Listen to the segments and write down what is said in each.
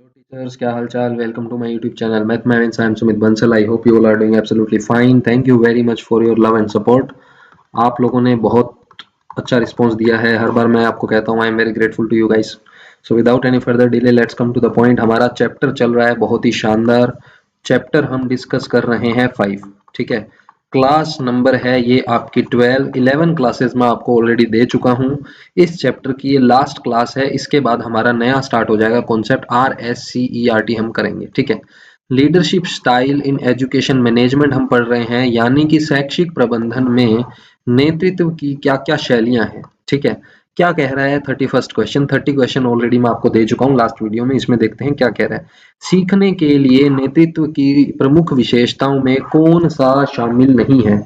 Teachers, क्या हाल चाल। Welcome to my YouTube channel mathematics. I am Sumit Bansal. I hope you all are doing absolutely fine. Thank you very much for your love and support. आप लोगों ने बहुत अच्छा response दिया है। हर बार मैं आपको कहता हूँ I am very grateful to you guys. So without any further delay let's come to the point. हमारा चैप्टर चल रहा है बहुत ही शानदार चैप्टर। हम डिस्कस कर रहे हैं 5, ठीक है। क्लास नंबर है ये आपकी 11 क्लासेस मैं आपको ऑलरेडी दे चुका हूँ। इस चैप्टर की ये लास्ट क्लास है। इसके बाद हमारा नया स्टार्ट हो जाएगा कॉन्सेप्ट RSCERT हम करेंगे, ठीक है। Leadership style in education management हम पढ़ रहे हैं, यानी कि शैक्षिक प्रबंधन में नेतृत्व की क्या क्या शैलियां हैं, ठीक है। क्या कह रहा है 31st क्वेश्चन। 30 क्वेश्चन ऑलरेडी मैं आपको दे चुका हूँ लास्ट वीडियो में। इसमें देखते हैं क्या कह रहा है। सीखने के लिए नेतृत्व की प्रमुख विशेषताओं में कौन सा शामिल नहीं है।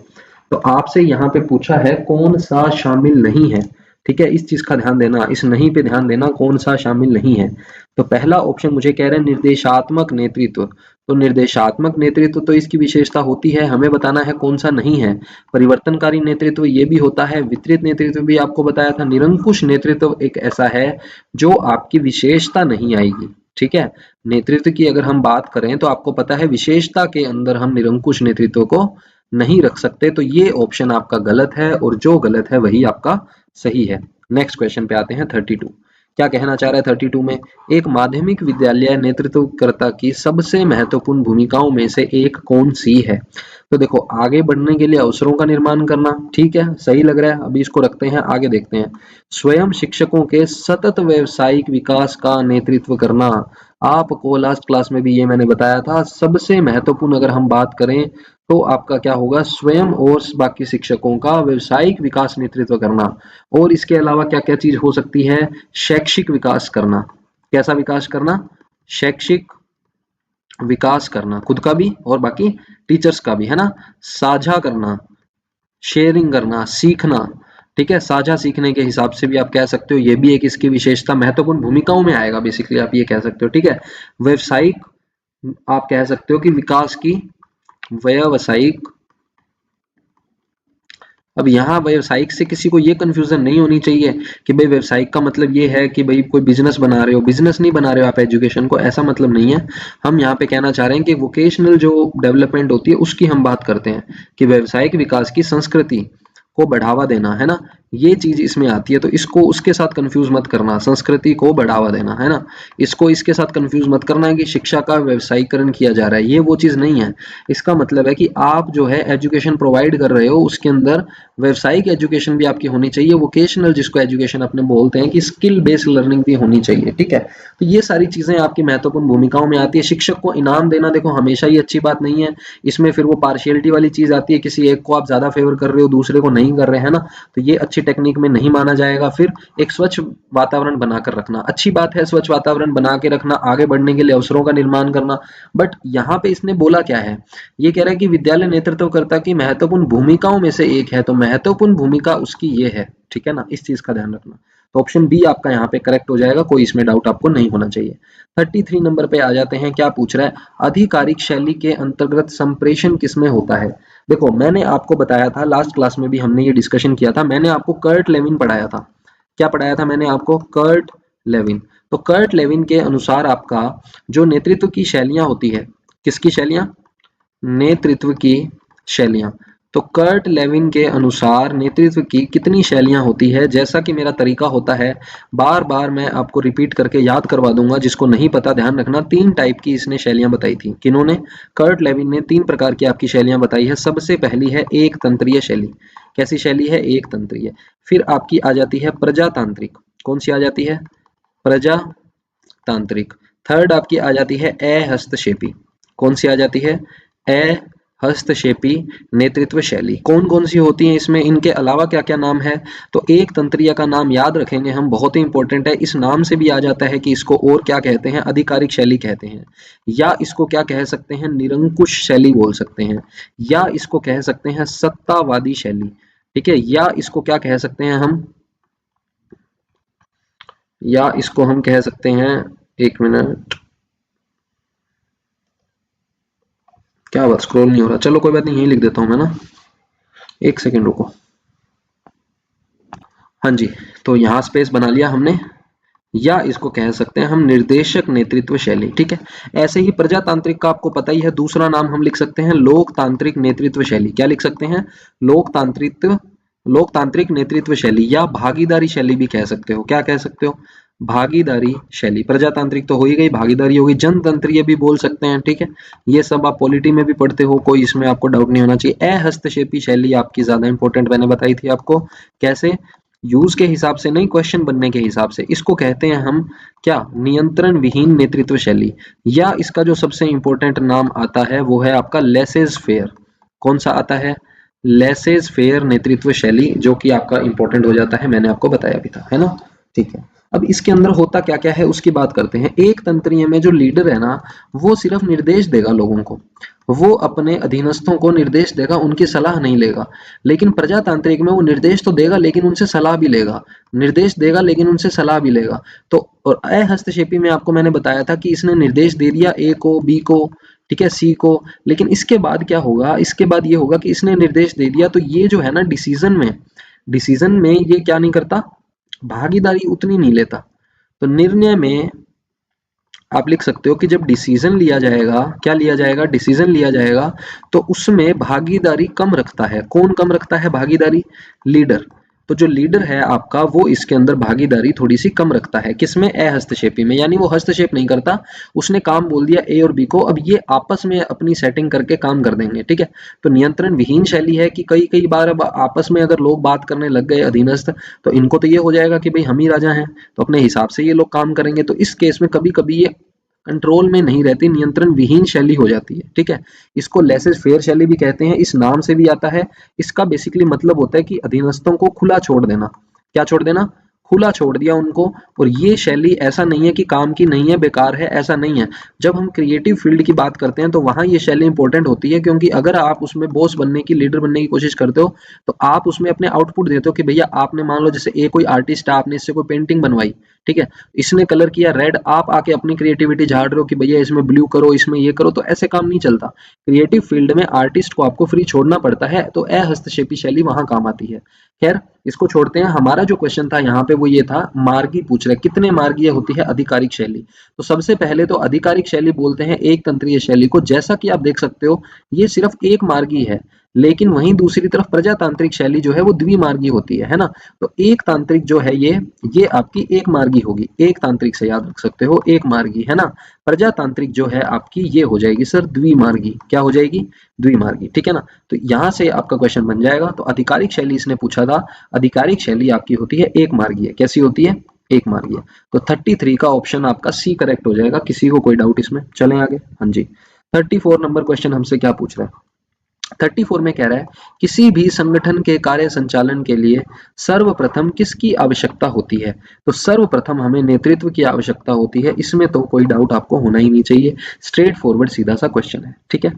तो आपसे यहाँ पे पूछा है कौन सा शामिल नहीं है, ठीक है। इस चीज का ध्यान देना, इस नहीं पे ध्यान देना, कौन सा शामिल नहीं है। तो पहला ऑप्शन मुझे कह रहे हैं निर्देशात्मक नेतृत्व। तो निर्देशात्मक नेतृत्व तो इसकी विशेषता होती है, हमें बताना है कौन सा नहीं है। परिवर्तनकारी नेतृत्व ये भी होता है, वितरित नेतृत्व भी आपको बताया था। निरंकुश नेतृत्व एक ऐसा है जो आपकी विशेषता नहीं आएगी, ठीक है। नेतृत्व की अगर हम बात करें तो आपको पता है विशेषता के अंदर हम निरंकुश नेतृत्व को नहीं रख सकते। तो ये ऑप्शन आपका गलत है और जो गलत है वही आपका सही है। नेक्स्ट क्वेश्चन पे आते हैं 32। क्या कहना चाह रहा है 32 में। एक माध्यमिक विद्यालय नेतृत्वकर्ता की सबसे महत्वपूर्ण भूमिकाओं में से एक कौन सी है। तो देखो, आगे बढ़ने के लिए अवसरों का निर्माण करना, ठीक है, सही लग रहा है। अभी इसको रखते हैं, आगे देखते हैं। स्वयं शिक्षकों के सतत व्यावसायिक विकास का नेतृत्व करना। आपको लास्ट क्लास में भी ये मैंने बताया था, सबसे महत्वपूर्ण अगर हम बात करें तो आपका क्या होगा, स्वयं और बाकी शिक्षकों का व्यावसायिक विकास नेतृत्व करना। और इसके अलावा क्या क्या चीज हो सकती है, शैक्षिक विकास करना। कैसा विकास करना, शैक्षिक विकास करना, खुद का भी और बाकी टीचर्स का भी, है ना। साझा करना, शेयरिंग करना, सीखना, ठीक है। साझा सीखने के हिसाब से भी आप कह सकते हो, ये भी एक इसकी विशेषता महत्वपूर्ण भूमिकाओं में आएगा। बेसिकली आप ये कह सकते हो, ठीक है। व्यावसायिक, आप कह सकते हो कि विकास की व्यावसायिक। अब यहाँ व्यावसायिक से किसी को ये कंफ्यूजन नहीं होनी चाहिए कि भाई व्यावसायिक का मतलब ये है कि भाई कोई बिजनेस बना रहे हो। बिजनेस नहीं बना रहे हो आप एजुकेशन को, ऐसा मतलब नहीं है। हम यहाँ पे कहना चाह रहे हैं कि वोकेशनल जो डेवलपमेंट होती है उसकी हम बात करते हैं, कि व्यावसायिक विकास की संस्कृति को बढ़ावा देना, है ना। ये चीज इसमें आती है, तो इसको उसके साथ कंफ्यूज मत करना। संस्कृति को बढ़ावा देना, है ना। इसको इसके साथ कंफ्यूज मत करना है कि शिक्षा का व्यवसायीकरण किया जा रहा है, ये वो चीज नहीं है। इसका मतलब है कि आप जो है एजुकेशन प्रोवाइड कर रहे हो उसके अंदर व्यवसायिक एजुकेशन भी आपकी होनी चाहिए। वोकेशनल जिसको एजुकेशन अपने बोलते हैं, कि स्किल बेस्ड लर्निंग भी होनी चाहिए, ठीक है। तो ये सारी चीजें आपकी महत्वपूर्ण भूमिकाओं में आती है। शिक्षक को इनाम देना देखो हमेशा ही अच्छी बात नहीं है। इसमें फिर वो पार्शियलिटी वाली चीज आती है, किसी एक को आप ज्यादा फेवर कर रहे हो दूसरे को नहीं कर रहे, है ना। तो ये अच्छी टेक्निक में नहीं माना जाएगा। फिर एक स्वच्छ वातावरण बनाकर रखना अच्छी बात है, स्वच्छ वातावरण बना के रखना, आगे बढ़ने के लिए अवसरों का निर्माण करना। बट यहाँ पे इसने बोला क्या है, ये कह रहा है कि विद्यालय नेतृत्वकर्ता की महत्वपूर्ण भूमिकाओं में से एक है। तो महत्वपूर्ण भूमिका उसकी ये है, ठीक है ना। इस चीज का ध्यान रखना। तो ऑप्शन बी आपका यहाँ पे करेक्ट हो जाएगा, कोई इसमें डाउट आपको नहीं होना चाहिए। 33 नंबर पे आ जाते हैं। क्या पूछ रहा है, आधिकारिक शैली के अंतर्गत संप्रेषण किसमें होता है। देखो, मैंने आपको बताया था लास्ट क्लास में भी हमने ये डिस्कशन किया था। मैंने आपको कर्ट लेविन पढ़ाया था। क्या पढ़ाया था मैंने आपको, कर्ट लेविन। तो कर्ट लेविन के अनुसार आपका जो नेतृत्व की शैलियां होती है, किसकी शैलियां, नेतृत्व की शैलियां। तो कर्ट लेविन के अनुसार नेतृत्व की कितनी शैलियां होती है। जैसा कि मेरा तरीका होता है, बार बार मैं आपको रिपीट करके याद करवा दूंगा। जिसको नहीं पता ध्यान रखना, 3 टाइप की इसने शैलियां बताई थी। किन्होंने, कर्ट लेविन ने 3 प्रकार की आपकी शैलियां बताई है। सबसे पहली है एक तंत्रीय शैली। कैसी शैली है, एक तंत्रीय। फिर आपकी आ जाती है प्रजातांत्रिक। कौन सी आ जाती है, प्रजातांत्रिक। थर्ड आपकी आ जाती है अहस्तक्षेपी। कौन सी आ जाती है, हस्तक्षेपी नेतृत्व शैली। कौन कौन सी होती हैं इसमें, इनके अलावा क्या क्या नाम है। तो एक तंत्रीय का नाम याद रखेंगे हम, बहुत ही इंपॉर्टेंट है। इस नाम से भी आ जाता है कि इसको और क्या कहते हैं, आधिकारिक शैली कहते हैं, या इसको क्या कह सकते हैं, निरंकुश शैली बोल सकते हैं, या इसको कह सकते हैं सत्तावादी शैली, ठीक है। या इसको क्या कह सकते हैं हम, या इसको हम कह सकते हैं, एक मिनट, क्या बात, स्क्रॉल नहीं हो रहा। चलो कोई बात नहीं, यही लिख देता हूं मैं ना, एक सेकेंड रुको। हाँ जी, तो यहाँ स्पेस बना लिया हमने। या इसको कह सकते हैं हम निर्देशक नेतृत्व शैली। ठीक है, ऐसे ही प्रजातांत्रिक का आपको पता ही है, दूसरा नाम हम लिख सकते हैं लोकतांत्रिक नेतृत्व शैली। क्या लिख सकते हैं? लोकतांत्रिक नेतृत्व शैली, या भागीदारी शैली भी कह सकते हो। क्या कह सकते हो? भागीदारी शैली। प्रजातांत्रिक तो हो ही गई, भागीदारी हो गई, जनतंत्रीय भी बोल सकते हैं। ठीक है, ये सब आप पॉलिटी में भी पढ़ते हो, कोई इसमें आपको डाउट नहीं होना चाहिए। अहस्तक्षेपी शैली आपकी ज्यादा इंपॉर्टेंट मैंने बताई थी आपको। कैसे? यूज के हिसाब से नहीं, क्वेश्चन बनने के हिसाब से। इसको कहते हैं हम क्या? नियंत्रण विहीन नेतृत्व शैली। या इसका जो सबसे इंपॉर्टेंट नाम आता है वो है आपका लेसेज फेयर। कौन सा आता है? लेसेज फेयर नेतृत्व शैली, जो कि आपका इंपॉर्टेंट हो जाता है, मैंने आपको बताया भी था, है ना? ठीक है, अब इसके अंदर होता क्या क्या है उसकी बात करते हैं। एक तंत्रीय में जो लीडर है ना, वो सिर्फ निर्देश देगा लोगों को, वो अपने अधीनस्थों को निर्देश देगा, उनकी सलाह नहीं लेगा। लेकिन प्रजातांत्रिक में वो निर्देश तो देगा लेकिन उनसे सलाह भी लेगा, निर्देश देगा लेकिन उनसे सलाह भी लेगा। तो और अहस्तक्षेपी में आपको मैंने बताया था कि इसने निर्देश दे दिया ए को, बी को, ठीक है, सी को, लेकिन इसके बाद क्या होगा? इसके बाद ये होगा कि इसने निर्देश दे दिया तो ये जो है ना डिसीजन में ये क्या नहीं करता? भागीदारी उतनी नहीं लेता। तो निर्णय में आप लिख सकते हो कि जब डिसीजन लिया जाएगा, क्या लिया जाएगा? डिसीजन लिया जाएगा, तो उसमें भागीदारी कम रखता है। कौन कम रखता है भागीदारी? लीडर। तो जो लीडर है आपका, वो इसके अंदर भागीदारी थोड़ी सी कम रखता है। किसमें? अहस्तक्षेपी में। यानी वो हस्तक्षेप नहीं करता, उसने काम बोल दिया ए और बी को, अब ये आपस में अपनी सेटिंग करके काम कर देंगे। ठीक है, तो नियंत्रण विहीन शैली है कि कई कई बार अब आपस में अगर लोग बात करने लग गए अधीनस्थ, तो इनको तो ये हो जाएगा कि भाई हम ही राजा हैं, तो अपने हिसाब से ये लोग काम करेंगे। तो इस केस में कभी कभी ये कंट्रोल में नहीं रहती, नियंत्रण विहीन शैली हो जाती है। ठीक है, इसको लेसेज फेयर शैली भी कहते हैं, इस नाम से भी आता है। इसका बेसिकली मतलब होता है कि अधीनस्थों को खुला छोड़ देना। क्या छोड़ देना? खुला छोड़ दिया उनको। और ये शैली ऐसा नहीं है कि काम की नहीं है, बेकार है, ऐसा नहीं है। जब हम क्रिएटिव फील्ड की बात करते हैं तो वहां ये शैली इंपॉर्टेंट होती है, क्योंकि अगर आप उसमें बॉस बनने की, लीडर बनने की कोशिश करते हो, तो आप उसमें अपने आउटपुट देते हो कि भैया आपने मान लो जैसे एक कोई आर्टिस्ट है, आपने इससे कोई पेंटिंग बनवाई, ठीक है, इसने कलर किया रेड, आप आके अपनी क्रिएटिविटी झाड़ रहे हो कि भैया इसमें ब्लू करो, इसमें ये करो, तो ऐसे काम नहीं चलता। क्रिएटिव फील्ड में आर्टिस्ट को आपको फ्री छोड़ना पड़ता है, तो अहस्तक्षेपी शैली वहां काम आती है। खैर, इसको छोड़ते हैं। हमारा जो क्वेश्चन था यहाँ पे वो ये था, मार्गी पूछ रहे कितने मार्गीय होती है आधिकारिक शैली। तो सबसे पहले तो आधिकारिक शैली बोलते हैं एक तंत्रीय शैली को। जैसा कि आप देख सकते हो ये सिर्फ एक मार्गी है, लेकिन वहीं दूसरी तरफ प्रजातांत्रिक शैली जो है वो द्विमार्गी होती है ना। तो एक तांत्रिक जो है ये आपकी एक मार्गी होगी, एक तांत्रिक से याद रख सकते हो, एक मार्गी, है ना। प्रजातांत्रिक जो है आपकी ये हो जाएगी सर द्विमार्गी। क्या हो जाएगी? द्विमार्गी, ठीक है ना। तो यहां से आपका क्वेश्चन बन जाएगा। तो आधिकारिक शैली इसने पूछा था, आधिकारिक शैली आपकी होती है एक मार्गीय। कैसी होती है? एक मार्गीय। तो 33 का ऑप्शन आपका सी करेक्ट हो जाएगा। किसी को कोई डाउट इसमें? चलें आगे। हाँ जी, 34 नंबर क्वेश्चन हमसे क्या पूछ रहा है? 34 में कह रहा है किसी भी संगठन के कार्य संचालन के लिए सर्वप्रथम किसकी आवश्यकता होती है? तो सर्वप्रथम हमें नेतृत्व की आवश्यकता होती है। इसमें तो कोई डाउट आपको होना ही नहीं चाहिए, स्ट्रेट फॉरवर्ड सीधा सा क्वेश्चन है। ठीक है,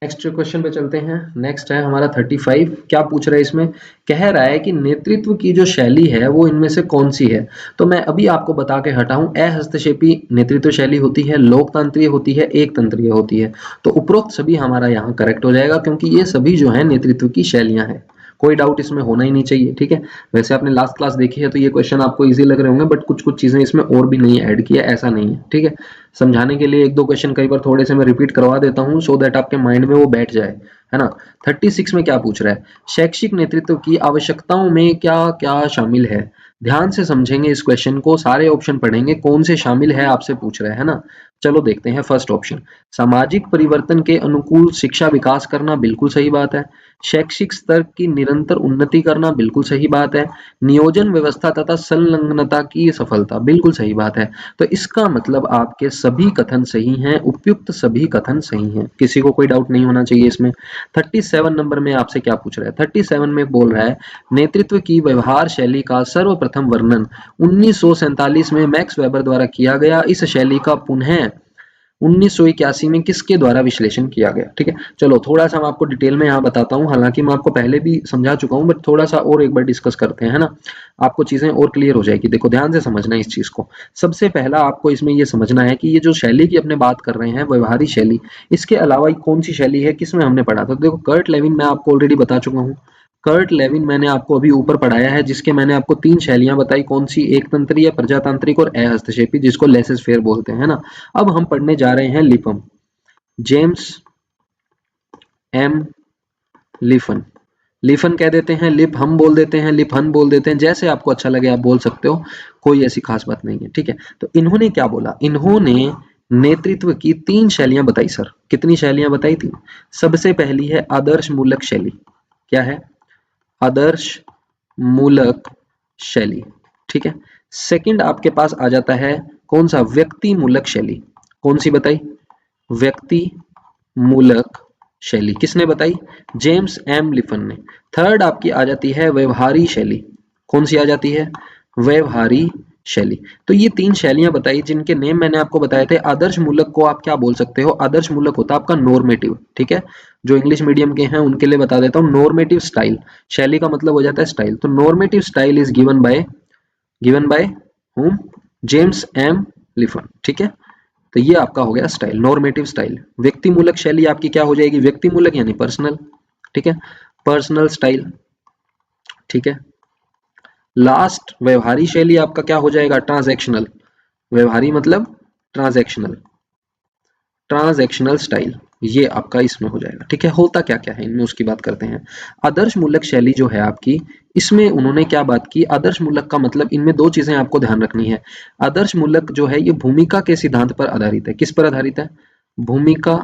नेक्स्ट क्वेश्चन पे चलते हैं। नेक्स्ट है हमारा 35। क्या पूछ रहा है इसमें? कह रहा है कि नेतृत्व की जो शैली है वो इनमें से कौन सी है? तो मैं अभी आपको बता के हटाऊं, अहस्तक्षेपी नेतृत्व शैली होती है, लोकतांत्रिक होती है, एक तंत्रीय होती है। तो उपरोक्त सभी हमारा यहाँ करेक्ट हो जाएगा, क्योंकि ये सभी जो है नेतृत्व की शैलियां हैं। कोई डाउट इसमें होना ही नहीं चाहिए। ठीक है, वैसे आपने लास्ट क्लास देखी है तो ये क्वेश्चन आपको इजी लग रहे होंगे, बट कुछ कुछ चीजें इसमें और भी नहीं ऐड किया, ऐसा नहीं है। ठीक है, समझाने के लिए एक दो क्वेश्चन कई बार थोड़े से मैं रिपीट करवा देता हूँ, सो दैट आपके माइंड में वो बैठ जाए, है ना। 36 में क्या पूछ रहा है? शैक्षिक नेतृत्व की आवश्यकताओं में क्या क्या शामिल है? ध्यान से समझेंगे इस क्वेश्चन को, सारे ऑप्शन पढ़ेंगे कौन से शामिल है आपसे पूछ रहा है ना। चलो देखते हैं। फर्स्ट ऑप्शन, सामाजिक परिवर्तन के अनुकूल शिक्षा विकास करना, बिल्कुल सही बात है। शैक्षिक स्तर की निरंतर उन्नति करना, बिल्कुल सही बात है। नियोजन व्यवस्था तथा संलग्नता की सफलता, बिल्कुल सही बात है। तो इसका मतलब आपके सभी कथन सही हैं, उपयुक्त सभी कथन सही हैं, किसी को कोई डाउट नहीं होना चाहिए इसमें। 37 नंबर में आपसे क्या पूछ रहा है? 37 में बोल रहा है नेतृत्व की व्यवहार शैली का सर्वप्रथम वर्णन 1947 में मैक्स वेबर द्वारा किया गया। इस शैली का पुनः 1981 में किसके द्वारा विश्लेषण किया गया? ठीक है, चलो थोड़ा सा मैं आपको डिटेल में यहाँ बताता हूँ, हालांकि मैं आपको पहले भी समझा चुका हूँ, बट थोड़ा सा और एक बार डिस्कस करते हैं, है ना। आपको चीजें और क्लियर हो जाएगी। देखो ध्यान से समझना इस चीज को। सबसे पहला आपको इसमें ये समझना है कि ये जो शैली की अपने बात कर रहे हैं, व्यवहारिक शैली, इसके अलावा कौन सी शैली है, किसमें हमने पढ़ा था? देखो कर्ट लेविन मैं आपको ऑलरेडी बता चुका हूँ, कर्ट लेविन मैंने आपको अभी ऊपर पढ़ाया है, जिसके मैंने आपको 3 शैलियां बताई, कौन सी, एक तंत्रीय, प्रजातांत्रिक और अहस्तक्षेपी, जिसको लेसेस फेयर बोलते हैं ना। अब हम पढ़ने जा रहे हैं लिपम, जेम्स एम लिफन। लिफन कह देते हैं, लिप हम बोल देते हैं, लिफन बोल देते हैं, जैसे आपको अच्छा लगे आप बोल सकते हो, कोई ऐसी खास बात नहीं है, ठीक है। तो इन्होंने क्या बोला, इन्होंने नेतृत्व की 3 शैलियां बताई सर। कितनी शैलियां बताई? 3। सबसे पहली है आदर्श मूलक शैली। क्या है? आदर्श मूलक शैली, ठीक है। सेकंड आपके पास आ जाता है कौन सा? व्यक्ति मूलक शैली। कौन सी बताई? व्यक्ति मूलक शैली। किसने बताई? जेम्स एम लिफन ने। थर्ड आपकी आ जाती है व्यवहारी शैली। कौन सी आ जाती है? व्यवहारी शैली। तो ये 3 शैलियां बताई, जिनके नेम मैंने आपको बताए थे। आदर्श मूलक को आप क्या बोल सकते हो? आदर्श मूलक होता है आपका नॉर्मेटिव, ठीक है। जो इंग्लिश मीडियम के हैं उनके लिए बता देता हूं, नॉर्मेटिव स्टाइल। शैली का मतलब हो जाता है स्टाइल। तो normative style is given by whom? James M Lipham, ठीक है। तो ये आपका हो गया स्टाइल, नॉर्मेटिव स्टाइल। व्यक्ति मूलक शैली आपकी क्या हो जाएगी? व्यक्ति मूलक यानी पर्सनल, ठीक है, पर्सनल स्टाइल, ठीक है। लास्ट व्यवहारी शैली आपका क्या हो जाएगा? ट्रांजैक्शनल। व्यवहारी मतलब ट्रांजैक्शनल, ट्रांजैक्शनल स्टाइल, ये आपका इसमें हो जाएगा, ठीक है। होता क्या क्या है इनमें उसकी बात करते हैं। आदर्श मूलक शैली जो है आपकी, इसमें उन्होंने क्या बात की? आदर्श मूलक का मतलब, इनमें 2 चीजें आपको ध्यान रखनी है। आदर्श मूलक जो है ये भूमिका के सिद्धांत पर आधारित है। किस पर आधारित है? भूमिका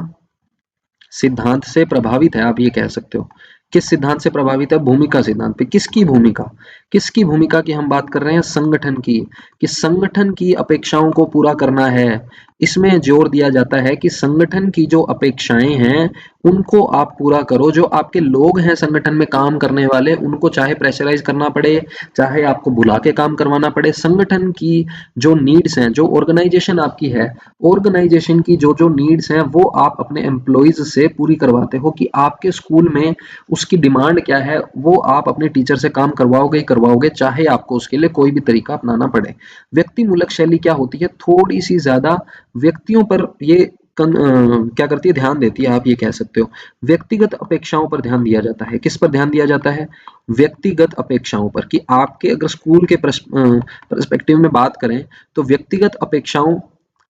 सिद्धांत से प्रभावित है, आप ये कह सकते हो। किस सिद्धांत से प्रभावित है? भूमिका सिद्धांत पे। किसकी भूमिका? किसकी भूमिका की हम बात कर रहे हैं? संगठन की। कि संगठन की अपेक्षाओं को पूरा करना है। इसमें जोर दिया जाता है कि संगठन की जो अपेक्षाएं हैं उनको आप पूरा करो। जो आपके लोग हैं संगठन में काम करने वाले, उनको चाहे प्रेशराइज करना पड़े, चाहे आपको बुला के काम करवाना पड़े, संगठन की जो नीड्स हैं, जो ऑर्गेनाइजेशन आपकी है, ऑर्गेनाइजेशन की जो जो नीड्स हैं वो आप अपने एम्प्लॉइज से पूरी करवाते हो। कि आपके स्कूल में उसकी डिमांड क्या है, वो आप अपने टीचर से काम करवाओगे ही करवाओगे, चाहे आपको उसके लिए कोई भी तरीका अपनाना पड़े। व्यक्ति मूलक शैली क्या होती है? थोड़ी सी ज्यादा व्यक्तियों पर ये क्या करती है? ध्यान देती है, आप ये कह सकते हो। व्यक्तिगत अपेक्षाओं पर ध्यान दिया जाता है। किस पर ध्यान दिया जाता है? व्यक्तिगत अपेक्षाओं पर। कि आपके अगर स्कूल के पर्सपेक्टिव में बात करें तो व्यक्तिगत अपेक्षाओं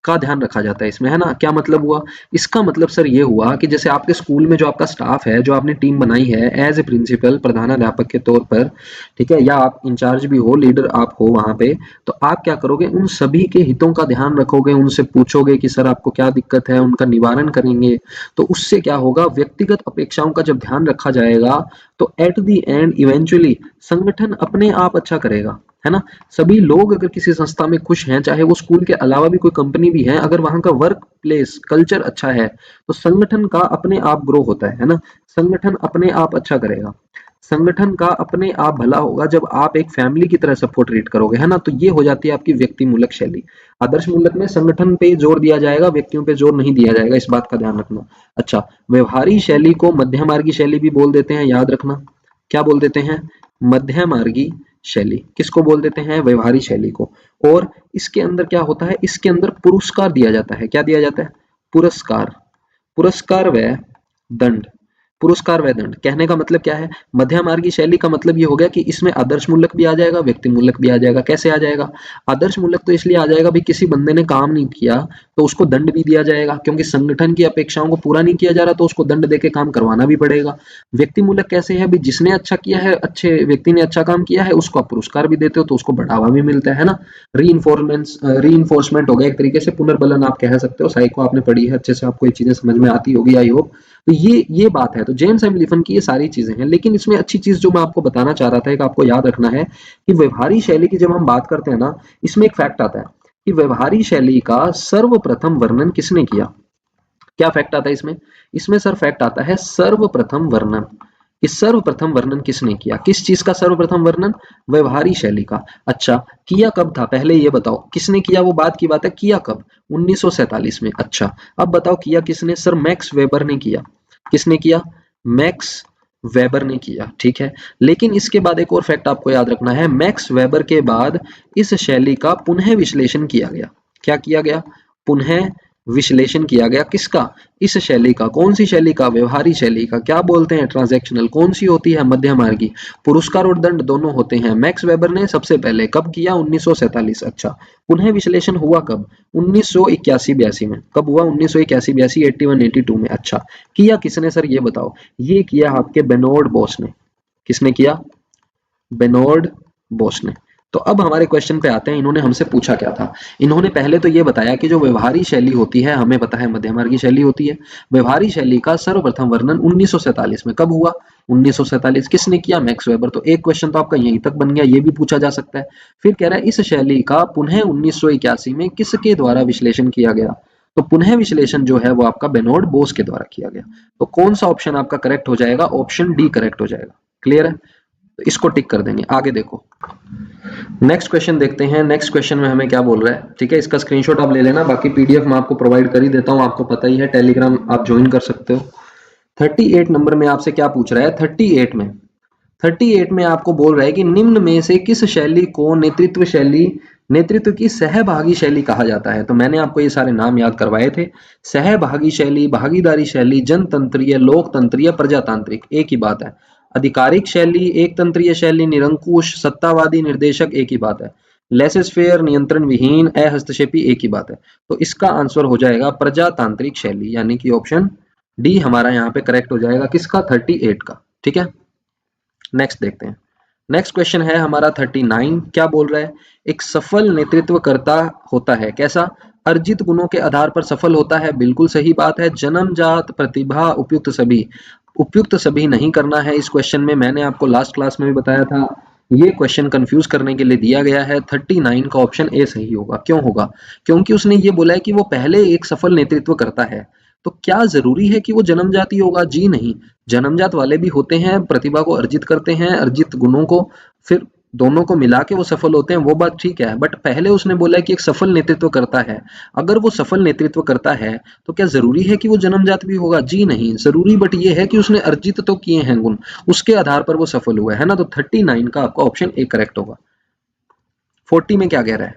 का ध्यान रखा जाता है इसमें, है ना। क्या मतलब हुआ? इसका मतलब सर ये हुआ कि जैसे आपके स्कूल में जो आपका स्टाफ है, जो आपने टीम बनाई है एज ए प्रिंसिपल, प्रधानाध्यापक के तौर पर, ठीक है, या आप इंचार्ज भी हो, लीडर आप हो वहां पे, तो आप क्या करोगे? उन सभी के हितों का ध्यान रखोगे, उनसे पूछोगे कि सर आपको क्या दिक्कत है, उनका निवारण करेंगे। तो उससे क्या होगा? व्यक्तिगत अपेक्षाओं का जब ध्यान रखा जाएगा तो एट द एंड इवेंचुअली संगठन अपने आप अच्छा करेगा, है ना। सभी लोग अगर किसी संस्था में खुश हैं, चाहे वो स्कूल के अलावा भी कोई कंपनी भी है, अगर वहां का वर्क प्लेस कल्चर अच्छा है तो संगठन का अपने आप ग्रो होता है ना। संगठन अपने आप अच्छा करेगा, संगठन का अपने आप भला होगा जब आप एक फैमिली की तरह सबको ट्रीट करोगे, है ना। तो ये हो जाती है आपकी व्यक्ति मूलक शैली। आदर्श मूलक में संगठन पे जोर दिया जाएगा, व्यक्तियों पे जोर नहीं दिया जाएगा, इस बात का ध्यान रखना। अच्छा, व्यवहारी शैली को मध्य मार्गी शैली भी बोल देते हैं, याद रखना। क्या बोल देते हैं? मध्य मार्गी शैली। किसको बोल देते हैं? व्यवहारी शैली को। और इसके अंदर क्या होता है? इसके अंदर पुरस्कार दिया जाता है। क्या दिया जाता है? पुरस्कार। पुरस्कार व दंड। पुरस्कार व दंड कहने का मतलब क्या है? मध्य मार्गी शैली का मतलब ये हो गया कि इसमें आदर्श मूलक भी आ जाएगा, व्यक्ति मूलक भी आ जाएगा। कैसे आ जाएगा? आदर्श मूलक तो इसलिए आ जाएगा भाई, किसी बंदे ने काम नहीं किया तो उसको दंड भी दिया जाएगा, क्योंकि संगठन की अपेक्षाओं को पूरा नहीं किया जा रहा तो उसको दंड देके काम करवाना भी पड़ेगा। व्यक्ति मूलक कैसे है? भाई जिसने अच्छा किया है, अच्छे व्यक्ति ने अच्छा काम किया है, उसको आप पुरस्कार भी देते हो तो उसको बढ़ावा भी मिलता है ना। री इन्फोर्समेंट हो गया एक तरीके से, पुनर्बलन आप कह सकते हो। साइको आपने पढ़ी है अच्छे से, आपको ये चीजें समझ में आती होगी आई होप। तो ये बात है। तो जेम्स एम लिफन की ये सारी चीजें हैं। लेकिन इसमें अच्छी चीज जो मैं आपको बताना चाह रहा था, एक आपको याद रखना है कि व्यवहारी शैली की जब हम बात करते हैं ना, इसमें एक फैक्ट आता है कि व्यवहारी शैली का सर्वप्रथम वर्णन किसने किया। क्या फैक्ट आता है इसमें? इसमें सर फैक्ट आता है सर्वप्रथम वर्णन। इस सर्वप्रथम वर्णन किसने किया? किस चीज का सर्वप्रथम वर्णन? व्यवहारी शैली का। अच्छा, किया कब था? पहले ये बताओ किसने किया, वो बात की बात है। किया कब? 1947 में। अच्छा, अब बताओ किया किसने? सर मैक्स वेबर ने किया। किसने किया? मैक्स वेबर ने किया, ठीक है। लेकिन इसके बाद एक और फैक्ट आपको याद रखना है। मैक्स वेबर के बाद इस शैली का पुनः विश्लेषण किया गया। क्या किया गया? पुनः विश्लेषण किया गया किसका, इस शैली का। कौन सी शैली का, व्यवहारी शैली का। क्या बोलते हैं, ट्रांजैक्शनल। कौन सी होती है, मध्यमार्गी। पुरस्कार और दंड दोनों होते हैं। मैक्स वेबर ने सबसे पहले कब किया, 1947। अच्छा, पुनः विश्लेषण हुआ कब, 1981-82 में। कब हुआ, 1981-82, 81-82 में। अच्छा, किया किसने सर, ये बताओ। ये किया आपके बेनोर्ड बोस ने। किसने किया, बेनोर्ड बोस ने। तो अब हमारे क्वेश्चन पे आते हैं, इन्होंने हमसे पूछा क्या था। इन्होंने पहले तो ये बताया कि जो व्यवहारी शैली होती है, हमें पता है मध्यमार्गी शैली होती है। व्यवहारी शैली का सर्वप्रथम वर्णन 1947 में कब हुआ, 1947। किसने किया, मैक्स वेबर। तो एक क्वेश्चन तो आपका यहीं तक बन गया, ये भी पूछा जा सकता है। फिर कह रहा है इस शैली का पुनः 1981 में किसके द्वारा विश्लेषण किया गया। तो पुनः विश्लेषण जो है वो आपका बेनोर्ड बोस के द्वारा किया गया। तो कौन सा ऑप्शन आपका करेक्ट हो जाएगा, ऑप्शन डी करेक्ट हो जाएगा। क्लियर है, तो इसको टिक कर देंगे। आगे देखो, नेक्स्ट क्वेश्चन देखते हैं। नेक्स्ट क्वेश्चन में हमें क्या बोल रहा है, ठीक है। इसका स्क्रीनशॉट आप ले लेना, बाकी पीडीएफ मैं आपको प्रोवाइड कर ही देता हूं, आपको पता ही है, टेलीग्राम आप ज्वाइन कर सकते हो। 38 नंबर में आपसे क्या पूछ रहा है, 38 में आपको बोल रहा है कि निम्न में से किस शैली को नेतृत्व शैली, नेतृत्व की सहभागी शैली कहा जाता है। तो मैंने आपको ये सारे नाम याद करवाए थे। सहभागी शैली, भागीदारी शैली, जनतंत्रीय, लोकतंत्रीय, प्रजातांत्रिक, एक ही बात है। आधिकारिक शैली, एक तंत्रीय शैली, निरंकुश, सत्तावादी, निर्देशक, एक ही बात है। लेसेस फेयर, नियंत्रण विहीन, अहस्तक्षेपी, एक ही बात है। तो इसका आंसर हो जाएगा प्रजातांत्रिक शैली, यानी कि ऑप्शन डी हमारा यहाँ पे करेक्ट हो जाएगा। किसका, 38 का। ठीक है, नेक्स्ट देखते हैं। नेक्स्ट क्वेश्चन है हमारा 39। क्या बोल रहा है, एक सफल नेतृत्वकर्ता होता है कैसा, अर्जित गुणों के आधार पर सफल होता है। बिल्कुल सही बात है। जन्मजात, प्रतिभा, उपयुक्त सभी। उपयुक्त सभी नहीं करना है इस क्वेश्चन में, मैंने आपको लास्ट क्लास में भी बताया था। ये क्वेश्चन कंफ्यूज करने के लिए दिया गया है। 39 का ऑप्शन ए सही होगा। क्यों होगा, क्योंकि उसने ये बोला है कि वो पहले एक सफल नेतृत्व करता है। तो क्या जरूरी है कि वो जन्मजाति होगा, जी नहीं। जन्मजात वाले भी होते हैं, प्रतिभा को अर्जित करते हैं, अर्जित गुणों को, फिर दोनों को मिला के वो सफल होते हैं, वो बात ठीक है। बट पहले उसने बोला है कि एक सफल नेतृत्व करता है। अगर वो सफल नेतृत्व करता है तो क्या जरूरी है कि वो जन्मजात भी होगा, जी नहीं जरूरी। बट ये है कि उसने अर्जित तो किए हैं गुण, उसके आधार पर वो सफल हुआ है ना। तो 39 का आपका ऑप्शन ए करेक्ट होगा। 40 में क्या कह रहा है,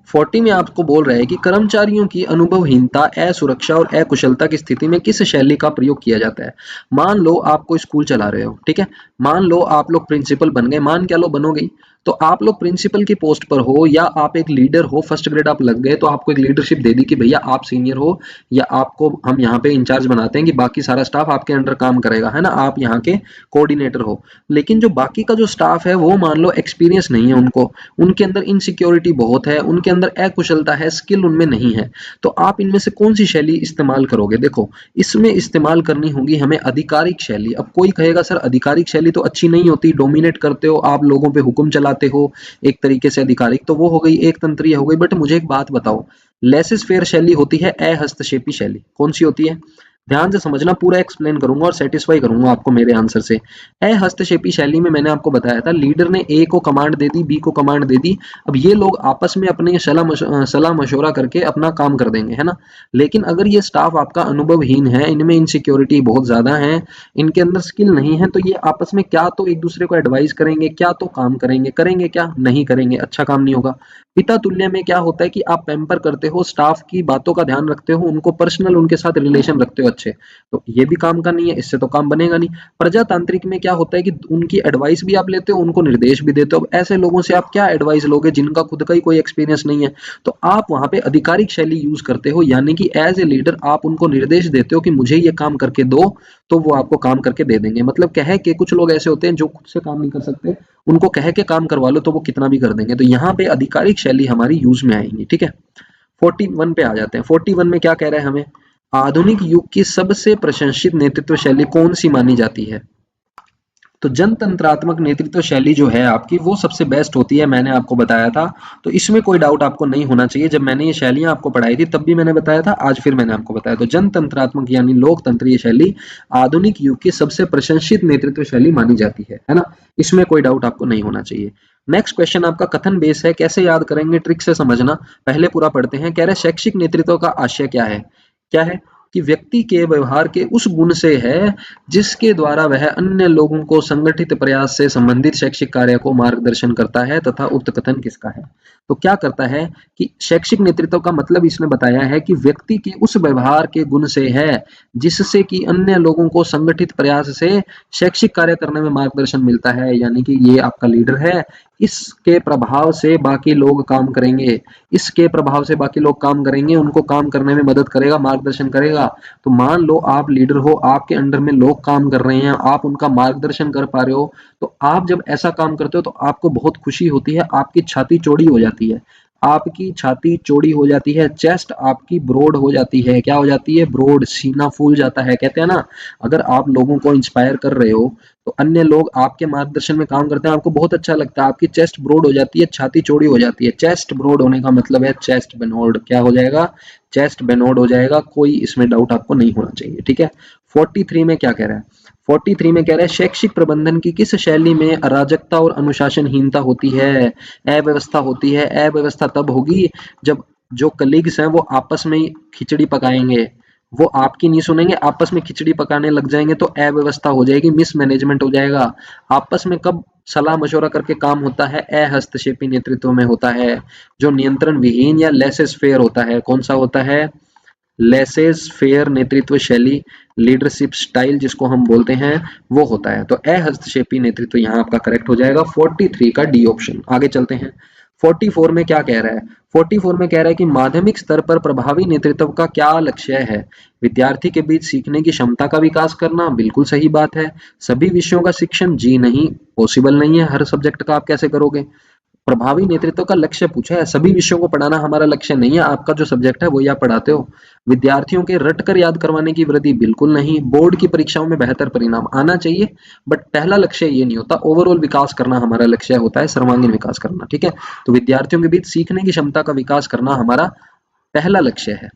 40 में आपको बोल रहा है कि कर्मचारियों की अनुभवहीनता, असुरक्षा और अकुशलता की स्थिति में किस शैली का प्रयोग किया जाता है। मान लो आप कोई स्कूल चला रहे हो, ठीक है। मान लो आप लोग प्रिंसिपल बन गए, मान क्या लो बनोगे ही। तो आप लोग प्रिंसिपल की पोस्ट पर हो या आप एक लीडर हो, फर्स्ट ग्रेड आप लग गए, तो आपको एक लीडरशिप दे दी कि भैया आप सीनियर हो, या आपको हम यहाँ पे इंचार्ज बनाते हैं कि बाकी सारा स्टाफ आपके अंडर काम करेगा, है ना, आप यहाँ के कोऑर्डिनेटर हो। लेकिन जो बाकी का जो स्टाफ है वो मान लो एक्सपीरियंस नहीं है उनको, उनके अंदर इनसिक्योरिटी बहुत है, उनके अंदर अकुशलता है, स्किल उनमें नहीं है। तो आप इनमें से कौन सी शैली इस्तेमाल करोगे। देखो, इसमें इस्तेमाल करनी होगी हमें आधिकारिक शैली। अब कोई कहेगा सर आधिकारिक शैली तो अच्छी नहीं होती, डोमिनेट करते हो आप, लोगों पे हुक्म चलाते हो एक तरीके से, आधिकारिक तो वो हो गई, एक तंत्रीय हो गई। बट मुझे एक बात बताओ, लेसिस फेयर शैली होती है अहस्तक्षेपी शैली, कौन सी होती है। ध्यान से समझना, पूरा एक्सप्लेन करूंगा और सेटिस्फाई करूंगा आपको मेरे आंसर से। अहस्तक्षेपी शैली में मैंने आपको बताया था, लीडर ने ए को कमांड दे दी, बी को कमांड दे दी, अब ये लोग आपस में अपने सलाह मशवरा करके अपना काम कर देंगे, है ना। लेकिन अगर ये स्टाफ आपका अनुभवहीन है, इनमें इनसिक्योरिटी बहुत ज्यादा है, इनके अंदर स्किल नहीं है, तो ये आपस में क्या तो एक दूसरे को एडवाइस करेंगे, क्या तो काम करेंगे, करेंगे क्या नहीं करेंगे, अच्छा काम नहीं होगा। पिता तुल्य में क्या होता है कि आप पैम्पर करते हो, स्टाफ की बातों का ध्यान रखते हो, उनको पर्सनल उनके साथ रिलेशन रखते हो अच्छे, तो ये भी काम का नहीं है, इससे तो काम बनेगा नहीं। प्रजातांत्रिक में क्या होता है कि उनकी एडवाइस भी आप लेते हो, उनको निर्देश भी देते हो। अब ऐसे लोगों से आप क्या एडवाइस लोगे जिनका खुद का ही कोई एक्सपीरियंस नहीं है। तो आप वहां पे आधिकारिक शैली यूज करते हो, यानी कि एज ए लीडर आप उनको निर्देश देते हो कि मुझे ये काम करके दो, तो वो आपको काम करके दे देंगे। मतलब कह के, कुछ लोग ऐसे होते हैं जो खुद से काम नहीं कर सकते, उनको कह के काम करवा लो तो वो कितना भी कर देंगे। तो यहाँ पे आधिकारिक शैली हमारी यूज में आएंगी, ठीक है। 41 पे आ जाते हैं। 41 में क्या कह रहे हैं हमें, आधुनिक युग की सबसे प्रशंसित नेतृत्व शैली कौन सी मानी जाती है। तो जनतंत्रात्मक नेतृत्व शैली जो है आपकी, वो सबसे बेस्ट होती है, मैंने आपको बताया था। तो इसमें कोई डाउट आपको नहीं होना चाहिए। जब मैंने ये शैलियां आपको पढ़ाई थी तब भी मैंने बताया था, आज फिर मैंने आपको बताया। तो जनतंत्रात्मक यानी लोकतंत्रीय शैली आधुनिक युग की सबसे प्रशंसित नेतृत्व शैली मानी जाती है ना। इसमें कोई डाउट आपको नहीं होना चाहिए। नेक्स्ट क्वेश्चन आपका कथन बेस है, कैसे याद करेंगे, ट्रिक से समझना। पहले पूरा पढ़ते हैं। कह रहे शैक्षिक नेतृत्व का आशय क्या है, क्या है। कि व्यक्ति के व्यवहार के उस गुण से है जिसके द्वारा वह अन्य लोगों को संगठित प्रयास से संबंधित शैक्षिक कार्य को मार्गदर्शन करता है तथा उक्त कथन किसका है। तो क्या करता है कि शैक्षिक नेतृत्व का मतलब इसमें बताया है कि व्यक्ति के उस व्यवहार के गुण से है जिससे कि अन्य लोगों को संगठित प्रयास से शैक्षिक कार्य करने में मार्गदर्शन मिलता है, यानी कि ये आपका लीडर है, इसके प्रभाव से बाकी लोग काम करेंगे, इसके प्रभाव से बाकी लोग काम करेंगे, उनको काम करने में मदद करेगा, मार्गदर्शन करेगा। तो मान लो आप लीडर हो, आपके अंडर में लोग काम कर रहे हैं, आप उनका मार्गदर्शन कर पा रहे हो, तो आप जब ऐसा काम करते हो तो आपको बहुत खुशी होती है, आपकी छाती चौड़ी हो जाती है, आपकी छाती चौड़ी हो जाती है, चेस्ट आपकी ब्रॉड हो जाती है। क्या हो जाती है? ब्रॉड, सीना फूल जाता है। कहते हैं ना, अगर आप लोगों को इंस्पायर कर रहे हो तो अन्य लोग आपके मार्गदर्शन में काम करते हैं, आपको बहुत अच्छा लगता है, आपकी चेस्ट ब्रॉड हो जाती है, छाती चौड़ी हो जाती है। चेस्ट ब्रॉड होने का मतलब है चेस्ट बेनोड। क्या हो जाएगा? चेस्ट बेनोड हो जाएगा। कोई इसमें डाउट आपको नहीं होना चाहिए, ठीक है। 43 में क्या कह रहा है? 43 में कह रहा है शैक्षिक प्रबंधन की किस शैली में अराजकता और अनुशासनहीनता होती है, अव्यवस्था होती है। अव्यवस्था तब होगी जब जो कलीग्स हैं वो आपस में खिचड़ी पकाएंगे, वो आपकी नहीं सुनेंगे, आपस में खिचड़ी पकाने लग जाएंगे तो अव्यवस्था हो जाएगी, मिसमैनेजमेंट हो जाएगा। आपस में कब सलाह मशवरा करके काम होता है? अहस्तक्षेपी नेतृत्व में होता है, जो नियंत्रण विहीन या लेसेस फेयर होता है। कौन सा होता है? लेसेस फेयर नेतृत्व शैली, लीडरशिप स्टाइल जिसको हम बोलते हैं, वो होता है। तो अहस्तक्षेपी नेतृत्व यहाँ आपका करेक्ट हो जाएगा 43 का डी ऑप्शन। आगे चलते हैं। 44 में क्या कह रहा है? 44 में कह रहा है कि माध्यमिक स्तर पर प्रभावी नेतृत्व का क्या लक्ष्य है? विद्यार्थी के बीच सीखने की क्षमता का विकास करना। बिल्कुल सही बात है। सभी विषयों का शिक्षण? जी नहीं, पॉसिबल नहीं है, हर सब्जेक्ट का आप कैसे करोगे। प्रभावी नेतृत्व का लक्ष्य पूछा है, सभी विषयों को पढ़ाना हमारा लक्ष्य नहीं है, आपका जो सब्जेक्ट है वही आप पढ़ाते हो। विद्यार्थियों के रटकर याद करवाने की वृद्धि? बिल्कुल नहीं। बोर्ड की परीक्षाओं में बेहतर परिणाम आना चाहिए, बट पहला लक्ष्य ये नहीं होता। ओवरऑल विकास करना हमारा लक्ष्य होता है, सर्वांगीण विकास करना, ठीक है। तो विद्यार्थियों के बीच सीखने की क्षमता का विकास करना हमारा पहला लक्ष्य है,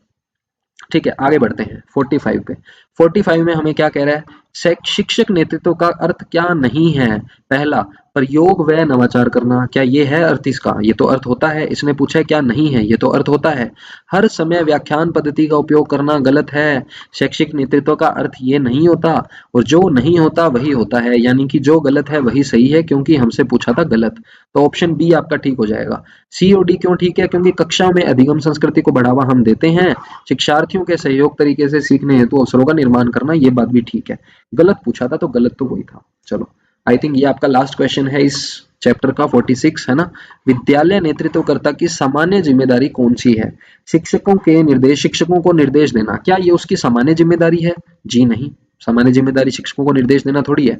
ठीक है। आगे बढ़ते हैं 45 पे। 45 में हमें क्या कह रहा है? शिक्षक नेतृत्व का अर्थ क्या नहीं है? पहला, प्रयोग व नवाचार करना। क्या ये है अर्थ इसका? ये तो अर्थ होता है। इसने पूछा है क्या नहीं है, ये तो अर्थ होता है। हर समय व्याख्यान पद्धति का उपयोग करना गलत है। शैक्षिक नेतृत्व का अर्थ ये नहीं होता, और जो नहीं होता वही होता है, यानी कि जो गलत है वही सही है, क्योंकि हमसे पूछा था गलत। तो ऑप्शन बी आपका ठीक हो जाएगा। सी और डी क्यों ठीक है? क्योंकि कक्षा में अधिगम संस्कृति को बढ़ावा हम देते हैं, शिक्षार्थियों के सहयोग तरीके से सीखने हेतु अवसरों का निर्माण करना, ये बात भी ठीक है। गलत पूछा था तो गलत तो वही था। चलो, आई थिंक ये आपका लास्ट क्वेश्चन है इस चैप्टर का, 46 है ना। विद्यालय नेतृत्वकर्ता की सामान्य जिम्मेदारी कौन सी है? शिक्षकों को निर्देश देना। क्या ये उसकी सामान्य जिम्मेदारी है? जी नहीं, सामान्य जिम्मेदारी शिक्षकों को निर्देश देना थोड़ी है।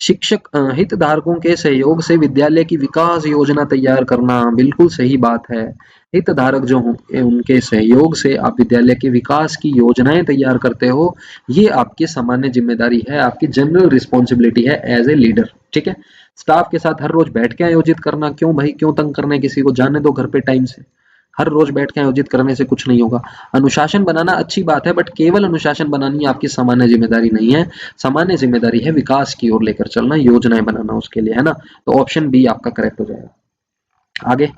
शिक्षक हितधारकों के सहयोग से विद्यालय की विकास योजना तैयार करना। बिल्कुल सही बात है। हितधारक जो होंगे उनके सहयोग से आप विद्यालय के विकास की योजनाएं तैयार करते हो, ये आपकी सामान्य जिम्मेदारी है, आपकी जनरल रिस्पॉन्सिबिलिटी है एज ए लीडर, ठीक है। स्टाफ के साथ हर रोज बैठ के आयोजित करना। क्यों भाई, क्यों तंग करना है किसी को? जाने दो घर पे टाइम से। हर रोज बैठ के आयोजित करने से कुछ नहीं होगा। अनुशासन बनाना अच्छी बात है, बट केवल अनुशासन बनानी आपकी सामान्य जिम्मेदारी नहीं है। सामान्य जिम्मेदारी है विकास की ओर लेकर चलना, योजनाएं बनाना उसके लिए, है ना। तो ऑप्शन बी आपका करेक्ट हो जाएगा। आगे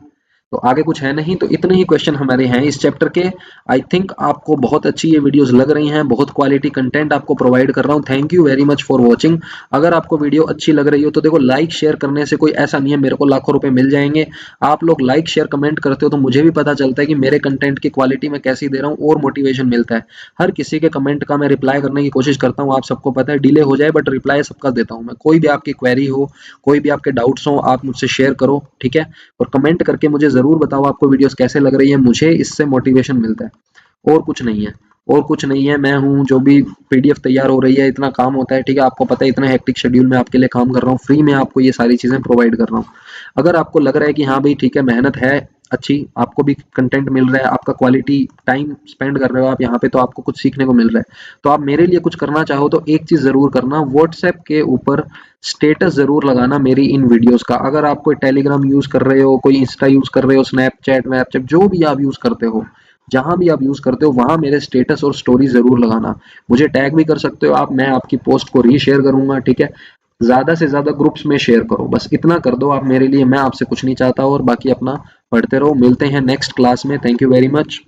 तो आगे कुछ है नहीं, तो इतने ही क्वेश्चन हमारे हैं इस चैप्टर के। आई थिंक आपको बहुत अच्छी ये वीडियोस लग रही हैं, बहुत क्वालिटी कंटेंट आपको प्रोवाइड कर रहा हूँ। Thank you very much for watching. अगर आपको वीडियो अच्छी लग रही हो तो देखो, लाइक शेयर करने से कोई ऐसा नहीं है मेरे को लाखों रुपए मिल जाएंगे। आप लोग लाइक शेयर कमेंट करते हो तो मुझे भी पता चलता है कि मेरे कंटेंट की क्वालिटी मैं कैसी दे रहा हूँ, और मोटिवेशन मिलता है। हर किसी के कमेंट का मैं रिप्लाई करने की कोशिश करता हूँ, आप सबको पता है, डिले हो जाए बट रिप्लाई सबका देता हूँ मैं। कोई भी आपकी क्वेरी हो, कोई भी आपके डाउट्स हो, आप मुझसे शेयर करो, ठीक है। और कमेंट करके मुझे जरूर बताओ आपको वीडियोस कैसे लग रही है, मुझे इससे मोटिवेशन मिलता है। और कुछ नहीं है, और कुछ नहीं है। मैं हूँ, जो भी पीडीएफ तैयार हो रही है, इतना काम होता है, ठीक है। आपको पता है इतना हेक्टिक शेड्यूल में आपके लिए काम कर रहा हूँ, फ्री में आपको ये सारी चीजें प्रोवाइड कर रहा हूँ। अगर आपको लग रहा है कि हाँ भाई ठीक है, मेहनत है अच्छी, आपको भी कंटेंट मिल रहा है, आपका क्वालिटी टाइम स्पेंड कर रहे हो आप यहाँ पे, तो आपको कुछ सीखने को मिल रहा है, तो आप मेरे लिए कुछ करना चाहो तो एक चीज जरूर करना, व्हाट्सएप के ऊपर स्टेटस जरूर लगाना मेरी इन वीडियोस का। अगर आप कोई टेलीग्राम यूज कर रहे हो, कोई इंस्टा यूज कर रहे हो, स्नैपचैट वैपचैट जो भी आप यूज करते हो, जहां भी आप यूज करते हो, वहां मेरे स्टेटस और स्टोरी जरूर लगाना। मुझे टैग भी कर सकते हो आप, मैं आपकी पोस्ट को रीशेयर करूंगा, ठीक है। ज्यादा से ज्यादा ग्रुप्स में शेयर करो, बस इतना कर दो आप मेरे लिए, मैं आपसे कुछ नहीं चाहता। और बाकी अपना पढ़ते रहो, मिलते हैं नेक्स्ट क्लास में। Thank you very much.